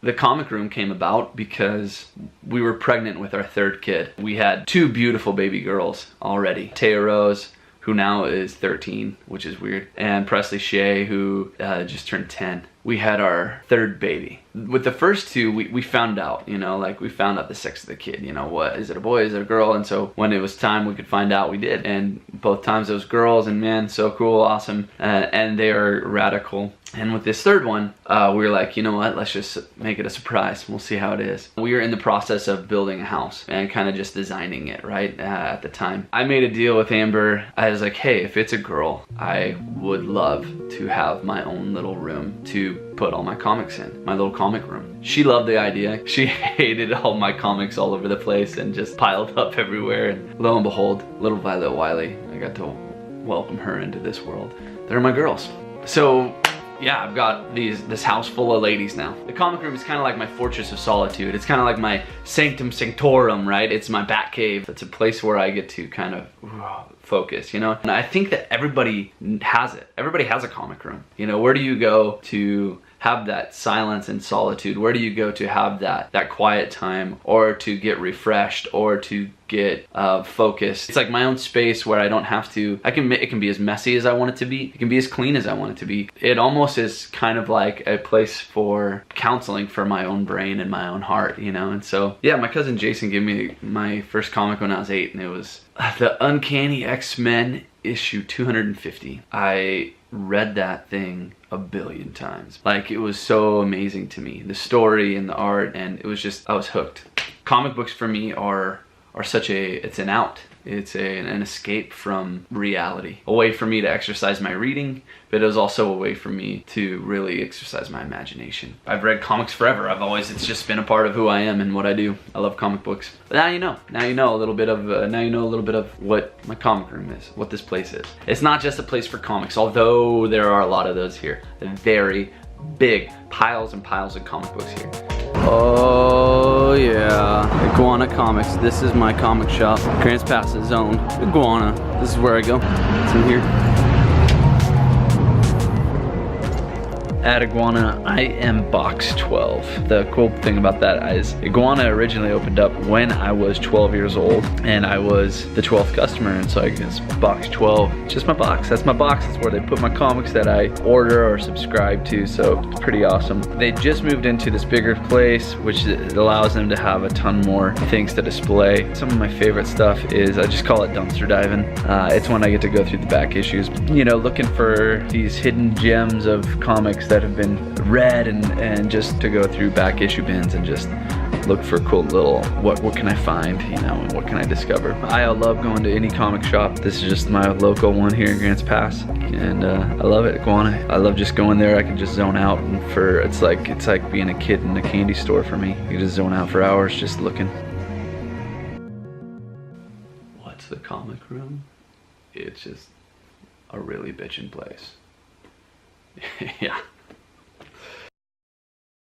The comic room came about because we were pregnant with our third kid. We had 2 beautiful baby girls already. Taya Rose, who now is 13, which is weird, and Presley Shea, who just turned 10. We had our third baby. With the first 2, we found out, you know, like we found out the sex of the kid, you know, what, is it a boy, is it a girl? And so when it was time we could find out, we did. And both times it was girls, and man, so cool, awesome, and they are radical. And with this third one, we were like, you know what, let's just make it a surprise. We'll see how it is. We were in the process of building a house and kind of just designing it, right, at the time. I made a deal with Amber. I was like, hey, if it's a girl, I would love to have my own little room to put all my comics in, my little comic room. She loved the idea. She hated all my comics all over the place and just piled up everywhere. And lo and behold, little Violet Wiley, I got to welcome her into this world. They're my girls. So yeah, I've got this house full of ladies now. The comic room is kind of like my fortress of solitude. It's kind of like my sanctum sanctorum, right? It's my bat cave. It's a place where I get to kind of focus, you know? And I think that everybody has it. Everybody has a comic room. You know, where do you go to have that silence and solitude? Where do you go to have that quiet time, or to get refreshed, or to get focused? It's like my own space where I don't have to, it can be as messy as I want it to be. It can be as clean as I want it to be. It almost is kind of like a place for counseling for my own brain and my own heart, you know? And so, yeah, my cousin Jason gave me my first comic when I was 8, and it was the Uncanny X-Men issue 250. I read that thing a billion times. Like, it was so amazing to me, the story and the art, and it was just, I was hooked. Comic books for me are such it's an out. It's an escape from reality. A way for me to exercise my reading, but it was also a way for me to really exercise my imagination. I've read comics forever. It's just been a part of who I am and what I do. I love comic books. But now you know. Now you know a little bit of what my comic room is, what this place is. It's not just a place for comics, although there are a lot of those here. Very big piles and piles of comic books here. Oh yeah, Iguana Comics. This is my comic shop. Grants Pass's own Iguana. This is where I go. It's in here. At Iguana, I am box 12. The cool thing about that is Iguana originally opened up when I was 12 years old, and I was the 12th customer, and so I guess box 12, it's just my box. That's my box. That's where they put my comics that I order or subscribe to, so it's pretty awesome. They just moved into this bigger place, which allows them to have a ton more things to display. Some of my favorite stuff is, I just call it dumpster diving. It's when I get to go through the back issues, you know, looking for these hidden gems of comics that have been read, and just to go through back issue bins and just look for cool little, what can I find, you know, and what can I discover. I love going to any comic shop. This is just my local one here in Grants Pass, and I love it. Iguana, I love just going there. I can just zone out, and it's like being a kid in a candy store for me. You just zone out for hours just looking. What's the comic room? It's just a really bitchin' place. Yeah.